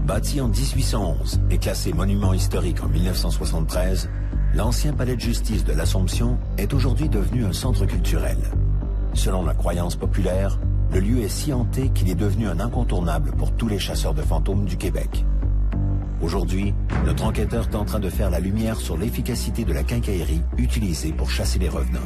Bâti en 1811 et classé monument historique en 1973, l'ancien palais de justice de l'Assomption est aujourd'hui devenu un centre culturel. Selon la croyance populaire, le lieu est si hanté qu'il est devenu un incontournable pour tous les chasseurs de fantômes du Québec. Aujourd'hui, notre enquêteur tentera de faire la lumière sur l'efficacité de la quincaillerie utilisée pour chasser les revenants.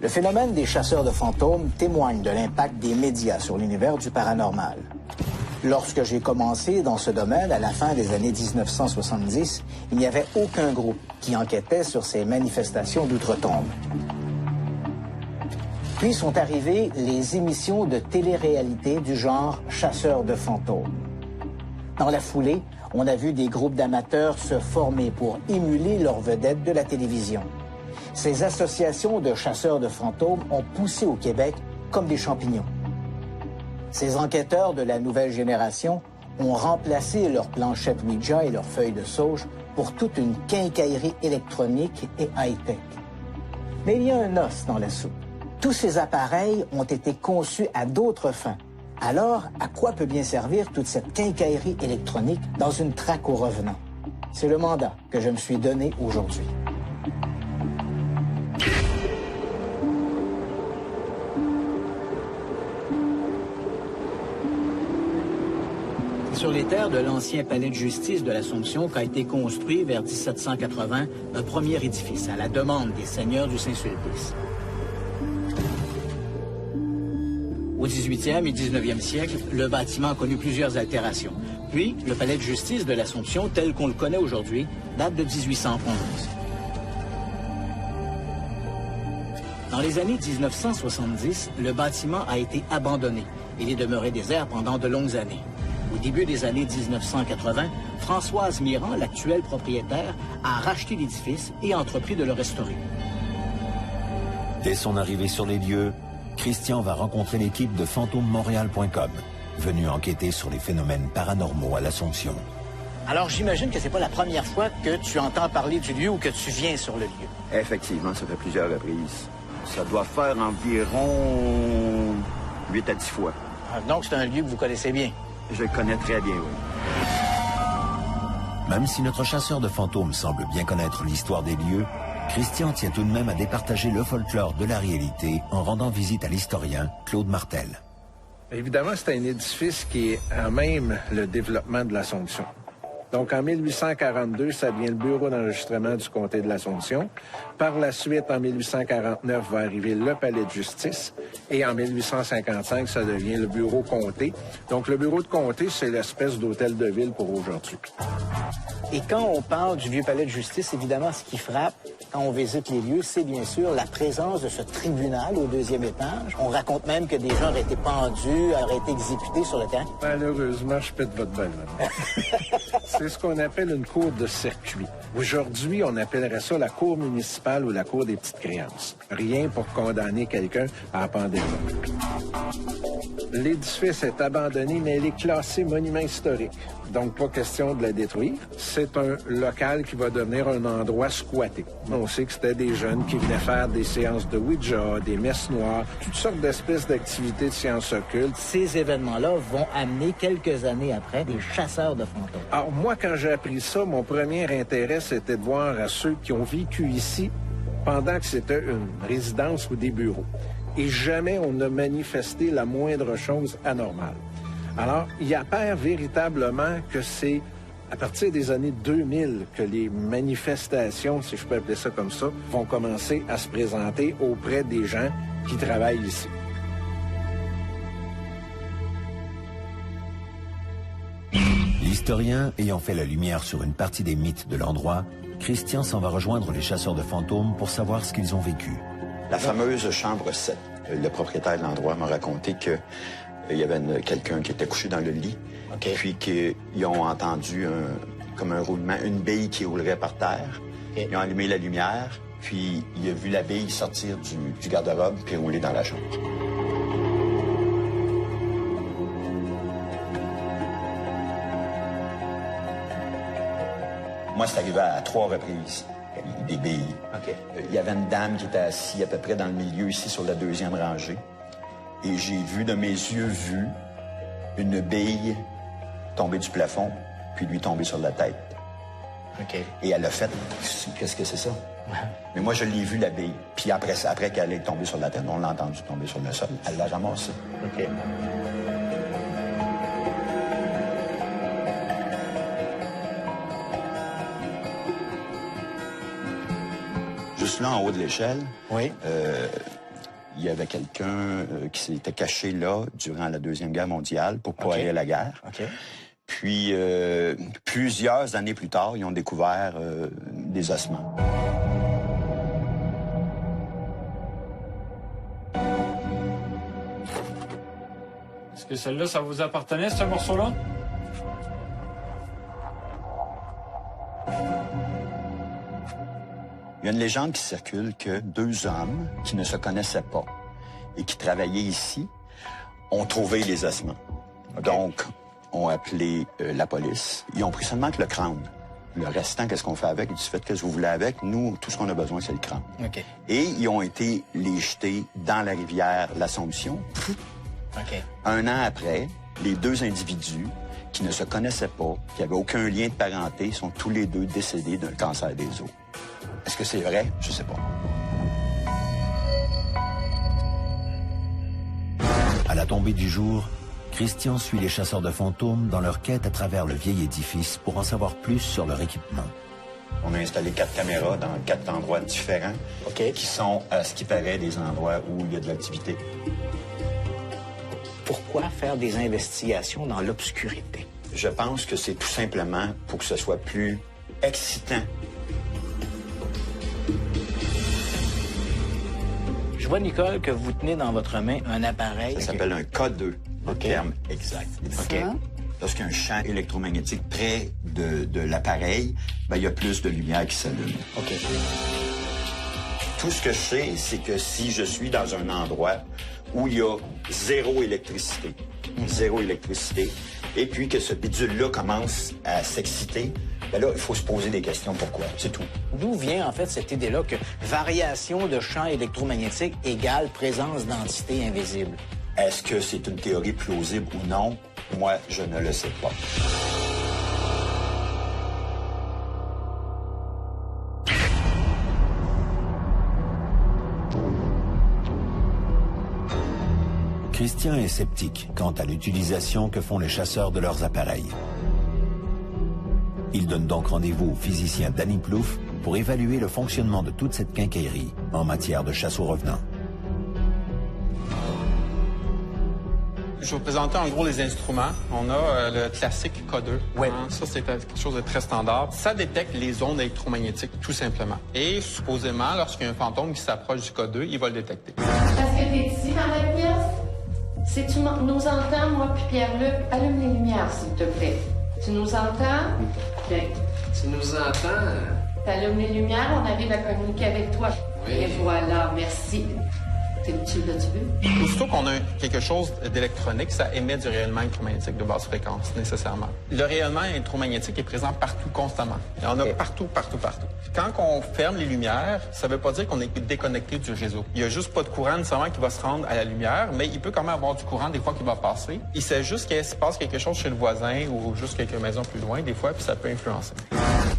Le phénomène des chasseurs de fantômes témoigne de l'impact des médias sur l'univers du paranormal. Lorsque j'ai commencé dans ce domaine, à la fin des années 1970, il n'y avait aucun groupe qui enquêtait sur ces manifestations d'outre-tombe. Puis sont arrivées les émissions de télé-réalité du genre chasseurs de fantômes. Dans la foulée, on a vu des groupes d'amateurs se former pour émuler leurs vedettes de la télévision. Ces associations de chasseurs de fantômes ont poussé au Québec comme des champignons. Ces enquêteurs de la nouvelle génération ont remplacé leurs planchettes Ouija et leurs feuilles de sauge pour toute une quincaillerie électronique et high-tech. Mais il y a un os dans la soupe. Tous ces appareils ont été conçus à d'autres fins. Alors, à quoi peut bien servir toute cette quincaillerie électronique dans une traque aux revenants? C'est le mandat que je me suis donné aujourd'hui. Sur les terres de l'ancien palais de justice de l'Assomption qu'a été construit vers 1780 un premier édifice à la demande des seigneurs du Saint-Sulpice. Au 18e et 19e siècle, le bâtiment a connu plusieurs altérations. Puis, le palais de justice de l'Assomption, tel qu'on le connaît aujourd'hui, date de 1811. Dans les années 1970, le bâtiment a été abandonné. Il est demeuré désert pendant de longues années. Au début des années 1980, Françoise Mirand, l'actuelle propriétaire, a racheté l'édifice et entrepris de le restaurer. Dès son arrivée sur les lieux, Christian va rencontrer l'équipe de fantomemontréal.com, venue enquêter sur les phénomènes paranormaux à l'Assomption. Alors, j'imagine que c'est pas la première fois que tu entends parler du lieu ou que tu viens sur le lieu. Effectivement, ça fait plusieurs reprises. Ça doit faire environ 8 à 10 fois. Donc, c'est un lieu que vous connaissez bien. Je le connais très bien, oui. Même si notre chasseur de fantômes semble bien connaître l'histoire des lieux, Christian tient tout de même à départager le folklore de la réalité en rendant visite à l'historien Claude Martel. Évidemment, c'est un édifice qui est à même le développement de l'Assomption. Donc, en 1842, ça devient le bureau d'enregistrement du comté de l'Assomption. Par la suite, en 1849, va arriver le palais de justice. Et en 1855, ça devient le bureau comté. Donc, le bureau de comté, c'est l'espèce d'hôtel de ville pour aujourd'hui. Et quand on parle du vieux palais de justice, évidemment, ce qui frappe quand on visite les lieux, c'est bien sûr la présence de ce tribunal au 2e étage. On raconte même que des gens auraient été pendus, auraient été exécutés sur le terrain. Malheureusement, je pète votre balle. C'est ce qu'on appelle une cour de circuit. Aujourd'hui, on appellerait ça la cour municipale ou la cour des petites créances. Rien pour condamner quelqu'un à la pandémie. L'édifice est abandonné, mais il est classé monument historique. Donc, pas question de la détruire. C'est un local qui va devenir un endroit squatté. On sait que c'était des jeunes qui venaient faire des séances de Ouija, des messes noires, toutes sortes d'espèces d'activités de sciences occultes. Ces événements-là vont amener quelques années après des chasseurs de fantômes. Alors, moi, quand j'ai appris ça, mon premier intérêt, c'était de voir à ceux qui ont vécu ici pendant que c'était une résidence ou des bureaux. Et jamais on n'a manifesté la moindre chose anormale. Alors, il apparaît véritablement que c'est à partir des années 2000 que les manifestations, si je peux appeler ça comme ça, vont commencer à se présenter auprès des gens qui travaillent ici. L'historien ayant fait la lumière sur une partie des mythes de l'endroit, Christian s'en va rejoindre les chasseurs de fantômes pour savoir ce qu'ils ont vécu. La fameuse chambre 7, le propriétaire de l'endroit m'a raconté que Il y avait quelqu'un qui était couché dans le lit. OK. Puis qu'ils ont entendu comme un roulement, une bille qui roulerait par terre. OK. Ils ont allumé la lumière, puis il a vu la bille sortir du garde-robe puis rouler dans la chambre. Moi, c'est arrivé à 3 reprises, des billes. OK. Il y avait une dame qui était assise à peu près dans le milieu, ici, sur la 2e rangée. Et j'ai vu, de mes yeux une bille tomber du plafond, puis lui tomber sur la tête. OK. Et elle a fait, qu'est-ce que c'est ça? Mais moi, je l'ai vu, la bille. Puis après qu'elle est tombée sur la tête, on l'a entendu tomber sur le sol. Elle l'a ramassée. OK. Juste là, en haut de l'échelle, Oui. il y avait quelqu'un qui s'était caché là durant la Deuxième Guerre mondiale pour pas aller à la guerre. OK. Puis, plusieurs années plus tard, ils ont découvert des ossements. Est-ce que celle-là, ça vous appartenait, ce morceau-là? Il y a une légende qui circule que 2 hommes qui ne se connaissaient pas et qui travaillaient ici ont trouvé les ossements. Okay. Donc, ont appelé la police. Ils ont pris seulement que le crâne. Le restant, qu'est-ce qu'on fait avec? Ils disent, faites ce que vous voulez avec. Nous, tout ce qu'on a besoin, c'est le crâne. OK. Et ils ont été les jeter dans la rivière l'Assomption. OK. 1 an après, les 2 individus qui ne se connaissaient pas, qui n'avaient aucun lien de parenté, sont tous les 2 décédés d'un cancer des os. Est-ce que c'est vrai? Je sais pas. À la tombée du jour, Christian suit les chasseurs de fantômes dans leur quête à travers le vieil édifice pour en savoir plus sur leur équipement. On a installé 4 caméras dans 4 endroits différents, OK. qui sont, à ce qui paraît, des endroits où il y a de l'activité. Pourquoi faire des investigations dans l'obscurité? Je pense que c'est tout simplement pour que ce soit plus excitant. Je vois, Nicole, que vous tenez dans votre main un appareil. Ça s'appelle un K2, le OK. terme exact. OK. Lorsqu'il y a un champ électromagnétique près de l'appareil, ben, il y a plus de lumière qui s'allume. OK. Tout ce que je sais, c'est que si je suis dans un endroit où il y a zéro électricité, et puis que ce bidule-là commence à s'exciter, ben là, il faut se poser des questions. Pourquoi? C'est tout. D'où vient, en fait, cette idée-là que variation de champ électromagnétique égale présence d'entités invisibles? Est-ce que c'est une théorie plausible ou non? Moi, je ne le sais pas. Christian est sceptique quant à l'utilisation que font les chasseurs de leurs appareils. Il donne donc rendez-vous au physicien Danny Plouffe pour évaluer le fonctionnement de toute cette quincaillerie en matière de chasse aux revenants. Je vais vous présenter en gros les instruments. On a le classique K2. Oui. Ça, c'est quelque chose de très standard. Ça détecte les ondes électromagnétiques, tout simplement. Et supposément, lorsqu'il y a un fantôme qui s'approche du K2, il va le détecter. Parce que t'es ici dans la pièce? Si tu nous entends, moi puis Pierre-Luc, allume les lumières, s'il te plaît. Tu nous entends? Bien. Tu nous entends? T'allumes les lumières, on arrive à communiquer avec toi. Oui. Et voilà, merci. Tu l'as-tu vu? Aussitôt qu'on a quelque chose d'électronique, ça émet du rayonnement électromagnétique de basse fréquence, nécessairement. Le rayonnement électromagnétique est présent partout, constamment. Il y en a partout. Quand on ferme les lumières, ça ne veut pas dire qu'on est déconnecté du réseau. Il n'y a juste pas de courant nécessairement qui va se rendre à la lumière, mais il peut quand même avoir du courant des fois qui va passer. Il sait juste qu'il se passe quelque chose chez le voisin ou juste quelques maisons plus loin, des fois, puis ça peut influencer.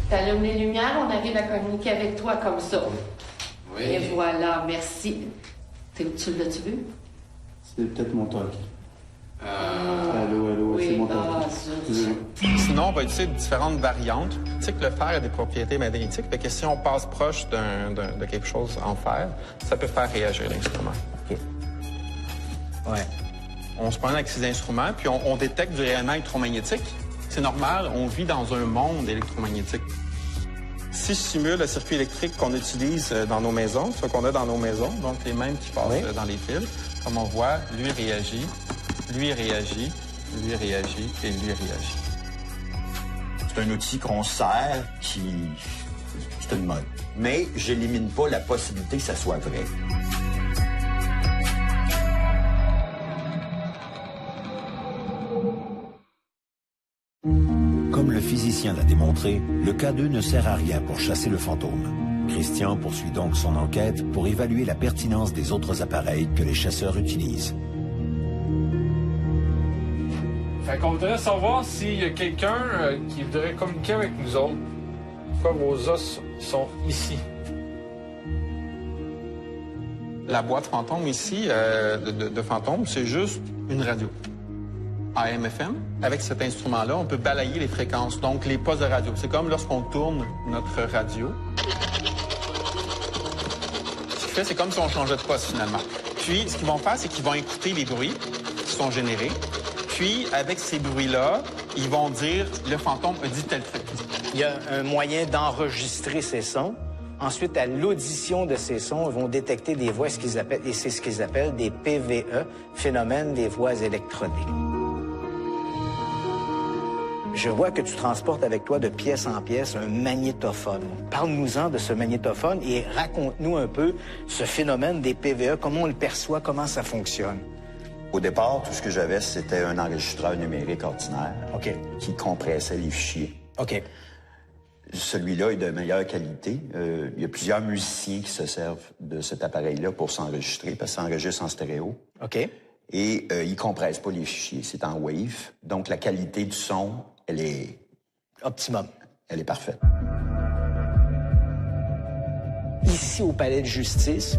T'allumes les lumières, on arrive à communiquer avec toi comme ça. Oui. Et voilà, merci. Tu l'as-tu vu? C'est peut-être mon toc. Allô, Oui, c'est mon toc. Sinon, on va utiliser différentes variantes. Tu sais que le fer a des propriétés magnétiques, fait que si on passe proche de quelque chose en fer, ça peut faire réagir l'instrument. OK. Ouais. On se promène avec ces instruments, puis on détecte du rayonnement électromagnétique. C'est normal, on vit dans un monde électromagnétique. Si je simule le circuit électrique qu'on utilise dans nos maisons, ce qu'on a dans nos maisons, donc les mêmes qui passent dans les fils, comme on voit, lui réagit, lui réagit et lui réagit. C'est un outil qu'on sert qui... C'est une mode. Mais j'élimine pas la possibilité que ça soit vrai. Comme le physicien l'a démontré, le K2 ne sert à rien pour chasser le fantôme. Christian poursuit donc son enquête pour évaluer la pertinence des autres appareils que les chasseurs utilisent. Fait qu'on voudrait savoir s'il y a quelqu'un qui voudrait communiquer avec nous autres. Pourquoi vos os sont ici? La boîte fantôme ici, de fantôme, c'est juste une radio. AM/FM. Avec cet instrument-là, on peut balayer les fréquences, donc les postes de radio. C'est comme lorsqu'on tourne notre radio. Ce qu'il fait, c'est comme si on changeait de poste, finalement. Puis, ce qu'ils vont faire, c'est qu'ils vont écouter les bruits qui sont générés. Puis, avec ces bruits-là, ils vont dire « le fantôme a dit tel truc ». Il y a un moyen d'enregistrer ces sons. Ensuite, à l'audition de ces sons, ils vont détecter des voix, et c'est ce qu'ils appellent des PVE, phénomènes des voix électroniques. Je vois que tu transportes avec toi de pièce en pièce un magnétophone. Parle-nous-en de ce magnétophone et raconte-nous un peu ce phénomène des PVE, comment on le perçoit, comment ça fonctionne. Au départ, tout ce que j'avais, c'était un enregistreur numérique ordinaire qui compressait les fichiers. OK. Celui-là est de meilleure qualité. Il y a plusieurs musiciens qui se servent de cet appareil-là pour s'enregistrer, parce que ça enregistre en stéréo. OK. Et il ne compresse pas les fichiers, c'est en wave. Donc, la qualité du son, elle est... Optimum. Elle est parfaite. Ici, au Palais de justice,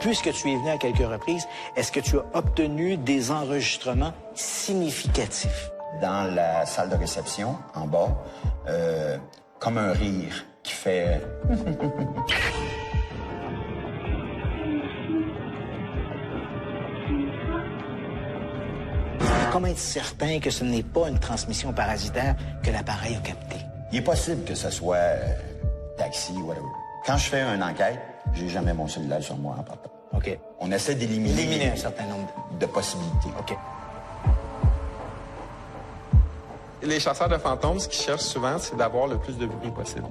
puisque tu es venu à quelques reprises, est-ce que tu as obtenu des enregistrements significatifs? Dans la salle de réception, en bas, comme un rire qui fait... Comment être certain que ce n'est pas une transmission parasitaire que l'appareil a captée? Il est possible que ce soit taxi, whatever. Quand je fais une enquête, j'ai jamais mon cellulaire sur moi en partant. OK. On essaie d'éliminer un certain nombre de possibilités. OK. Les chasseurs de fantômes, ce qu'ils cherchent souvent, c'est d'avoir le plus de bruit possible.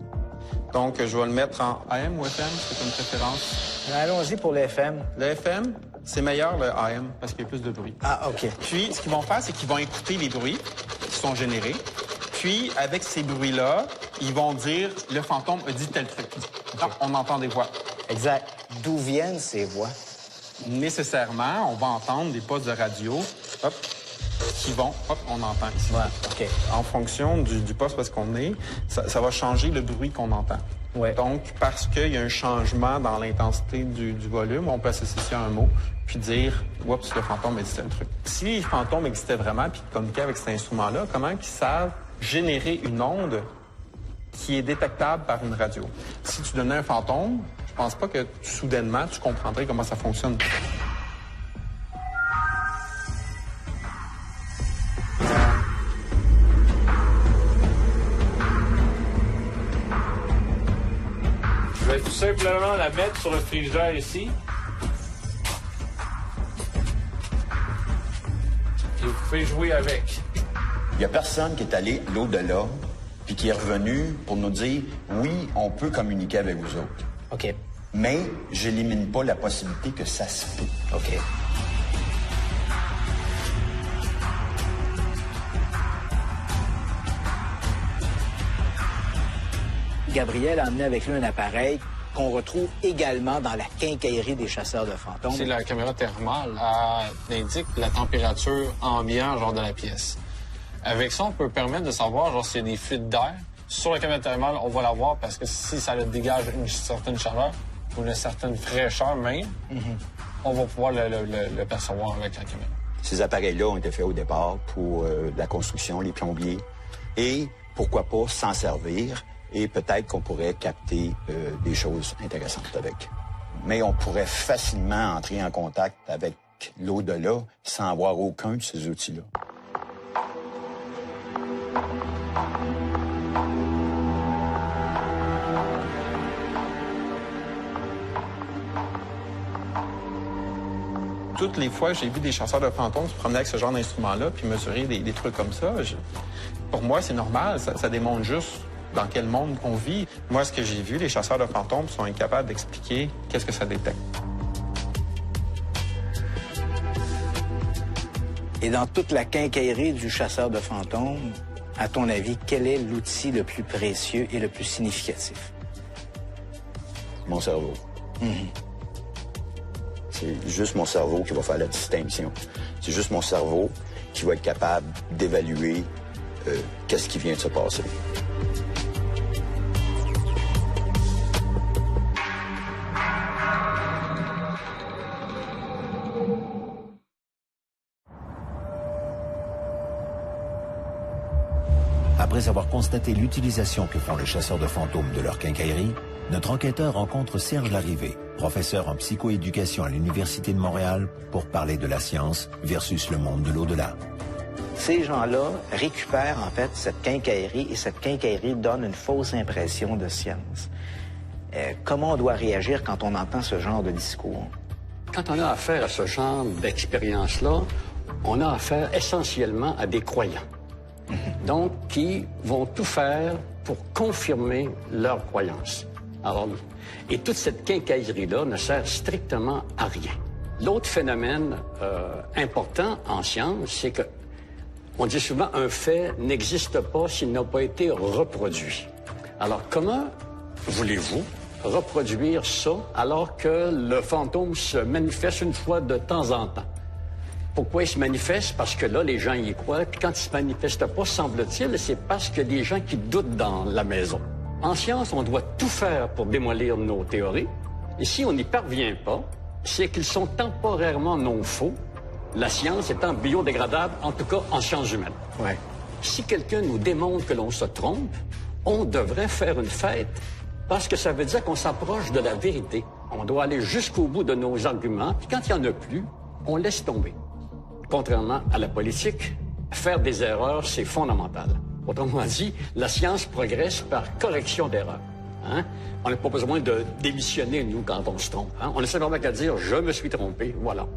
Donc, je vais le mettre en AM ou FM, c'est une préférence. Allons-y pour le FM. Le FM, c'est meilleur le AM, parce qu'il y a plus de bruit. Ah, OK. Puis, ce qu'ils vont faire, c'est qu'ils vont écouter les bruits qui sont générés. Puis, avec ces bruits-là, ils vont dire « le fantôme a dit tel truc ». Okay. On entend des voix. Exact. D'où viennent ces voix? Nécessairement, on va entendre des postes de radio, hop, qui vont, hop, on entend ici. Ouais, OK. En fonction du poste où est-ce qu'on est, ça va changer le bruit qu'on entend. Ouais. Donc, parce qu'il y a un changement dans l'intensité du volume, on peut associer un mot, puis dire « oups, le fantôme a dit tel truc ». Si les fantômes existaient vraiment, puis communiquaient avec cet instrument-là, comment ils savent générer une onde qui est détectable par une radio? Si tu donnais un fantôme, je pense pas que soudainement, tu comprendrais comment ça fonctionne. Je vais tout simplement la mettre sur le frigidaire ici. Et vous pouvez jouer avec. Il n'y a personne qui est allé l'au-delà puis qui est revenu pour nous dire « oui, on peut communiquer avec vous autres ». OK. Mais j'élimine pas la possibilité que ça se fait. OK. Gabriel a amené avec lui un appareil qu'on retrouve également dans la quincaillerie des chasseurs de fantômes. C'est la caméra thermale. Elle indique la température ambiante genre de la pièce. Avec ça, on peut permettre de savoir genre s'il y a des fuites d'air. Sur la caméra thermale, on va la voir parce que si ça dégage une certaine chaleur ou une certaine fraîcheur même, on va pouvoir le percevoir avec la caméra. Ces appareils-là ont été faits au départ pour la construction, les plombiers, et pourquoi pas s'en servir, et peut-être qu'on pourrait capter des choses intéressantes avec. Mais on pourrait facilement entrer en contact avec l'au-delà sans avoir aucun de ces outils-là. Tout toutes les fois que j'ai vu des chasseurs de fantômes se promener avec ce genre d'instrument-là puis mesurer des trucs comme ça, pour moi, c'est normal. Ça démontre juste dans quel monde on vit. Moi, ce que j'ai vu, les chasseurs de fantômes sont incapables d'expliquer qu'est-ce que ça détecte. Et dans toute la quincaillerie du chasseur de fantômes, à ton avis, quel est l'outil le plus précieux et le plus significatif? Mon cerveau. C'est juste mon cerveau qui va faire la distinction. C'est juste mon cerveau qui va être capable d'évaluer qu'est-ce qui vient de se passer. Après avoir constaté l'utilisation que font les chasseurs de fantômes de leur quincaillerie, notre enquêteur rencontre Serge Larrivé, professeur en psychoéducation à l'Université de Montréal, pour parler de la science versus le monde de l'au-delà. Ces gens-là récupèrent en fait cette quincaillerie et cette quincaillerie donne une fausse impression de science. Comment on doit réagir quand on entend ce genre de discours? Quand on a affaire à ce genre d'expérience-là, on a affaire essentiellement à des croyants. Donc, qui vont tout faire pour confirmer leurs croyances. Alors, et toute cette quincaillerie-là ne sert strictement à rien. L'autre phénomène important en science, c'est que on dit souvent un fait n'existe pas s'il n'a pas été reproduit. Alors, comment voulez-vous reproduire ça alors que le fantôme se manifeste une fois de temps en temps? Pourquoi il se manifeste? Parce que là, les gens y croient. Puis quand il se manifeste pas, semble-t-il, c'est parce qu'il y a des gens qui doutent dans la maison. En science, on doit tout faire pour démolir nos théories. Et si on n'y parvient pas, c'est qu'ils sont temporairement non faux, la science étant biodégradable, en tout cas en sciences humaines. Ouais. Si quelqu'un nous démontre que l'on se trompe, on devrait faire une fête parce que ça veut dire qu'on s'approche de la vérité. On doit aller jusqu'au bout de nos arguments, puis quand il n'y en a plus, on laisse tomber. Contrairement à la politique, faire des erreurs, c'est fondamental. Autrement dit, la science progresse par correction d'erreurs. Hein? On n'a pas besoin de démissionner, nous, quand on se trompe. Hein? On a simplement qu'à dire « je me suis trompé », voilà.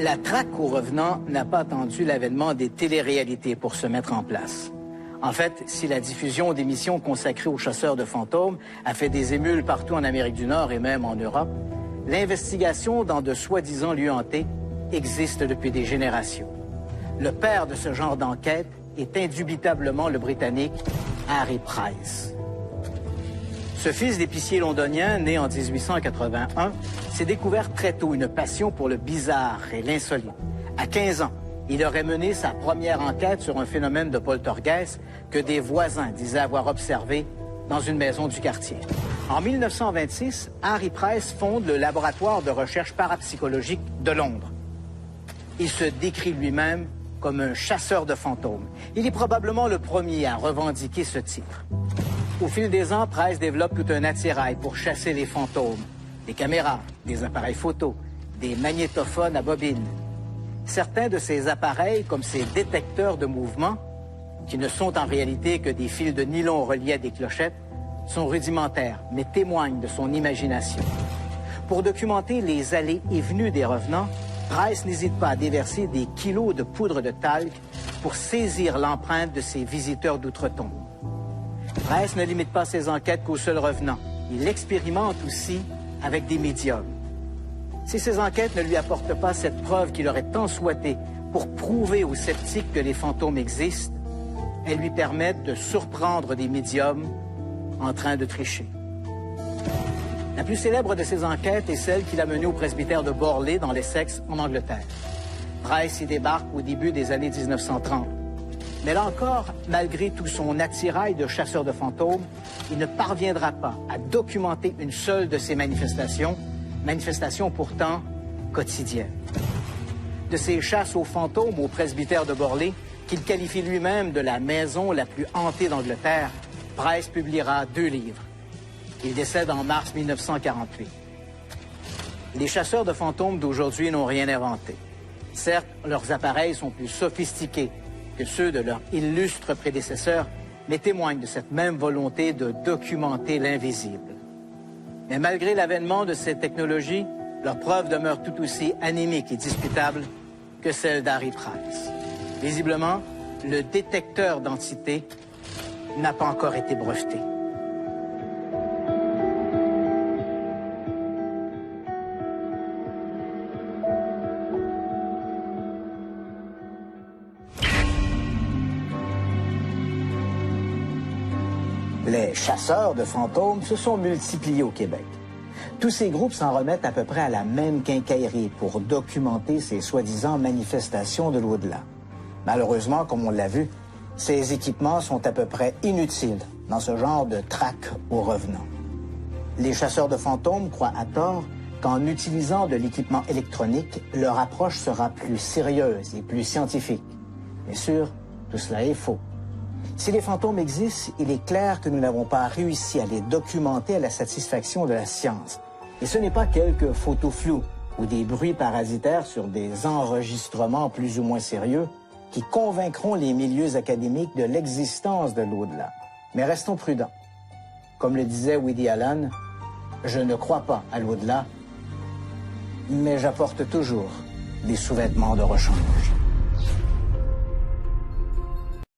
La traque aux revenants n'a pas attendu l'avènement des téléréalités pour se mettre en place. En fait, si la diffusion d'émissions consacrées aux chasseurs de fantômes a fait des émules partout en Amérique du Nord et même en Europe, l'investigation dans de soi-disant lieux hantés existe depuis des générations. Le père de ce genre d'enquête est indubitablement le Britannique Harry Price. Ce fils d'épicier londonien, né en 1881, s'est découvert très tôt une passion pour le bizarre et l'insolite. À 15 ans, il aurait mené sa première enquête sur un phénomène de poltergeist que des voisins disaient avoir observé dans une maison du quartier. En 1926, Harry Price fonde le laboratoire de recherche parapsychologique de Londres. Il se décrit lui-même comme un chasseur de fantômes. Il est probablement le premier à revendiquer ce titre. Au fil des ans, Price développe tout un attirail pour chasser les fantômes. Des caméras, des appareils photos, des magnétophones à bobines. Certains de ces appareils, comme ces détecteurs de mouvement, qui ne sont en réalité que des fils de nylon reliés à des clochettes, sont rudimentaires, mais témoignent de son imagination. Pour documenter les allées et venues des revenants, Price n'hésite pas à déverser des kilos de poudre de talc pour saisir l'empreinte de ses visiteurs d'outre-tombe. Price ne limite pas ses enquêtes qu'aux seuls revenants. Il expérimente aussi avec des médiums. Si ces enquêtes ne lui apportent pas cette preuve qu'il aurait tant souhaité pour prouver aux sceptiques que les fantômes existent, elles lui permettent de surprendre des médiums en train de tricher. La plus célèbre de ces enquêtes est celle qu'il a menée au presbytère de Borley dans l'Essex, en Angleterre. Price y débarque au début des années 1930. Mais là encore, malgré tout son attirail de chasseur de fantômes, il ne parviendra pas à documenter une seule de ces manifestations pourtant quotidiennes. De ces chasses aux fantômes au presbytère de Borley, qu'il qualifie lui-même de la maison la plus hantée d'Angleterre, Price publiera 2 livres. Il décède en mars 1948. Les chasseurs de fantômes d'aujourd'hui n'ont rien inventé. Certes, leurs appareils sont plus sophistiqués que ceux de leurs illustres prédécesseurs, mais témoignent de cette même volonté de documenter l'invisible. Mais malgré l'avènement de ces technologies, leur preuve demeure tout aussi anémique et discutable que celle d'Harry Price. Visiblement, le détecteur d'entités n'a pas encore été breveté. Les chasseurs de fantômes se sont multipliés au Québec. Tous ces groupes s'en remettent à peu près à la même quincaillerie pour documenter ces soi-disant manifestations de l'au-delà. Malheureusement, comme on l'a vu, ces équipements sont à peu près inutiles dans ce genre de traque aux revenants. Les chasseurs de fantômes croient à tort qu'en utilisant de l'équipement électronique, leur approche sera plus sérieuse et plus scientifique. Bien sûr, tout cela est faux. Si les fantômes existent, il est clair que nous n'avons pas réussi à les documenter à la satisfaction de la science. Et ce n'est pas quelques photos floues ou des bruits parasitaires sur des enregistrements plus ou moins sérieux qui convaincront les milieux académiques de l'existence de l'au-delà. Mais restons prudents. Comme le disait Woody Allen, « Je ne crois pas à l'au-delà, mais j'apporte toujours des sous-vêtements de rechange. »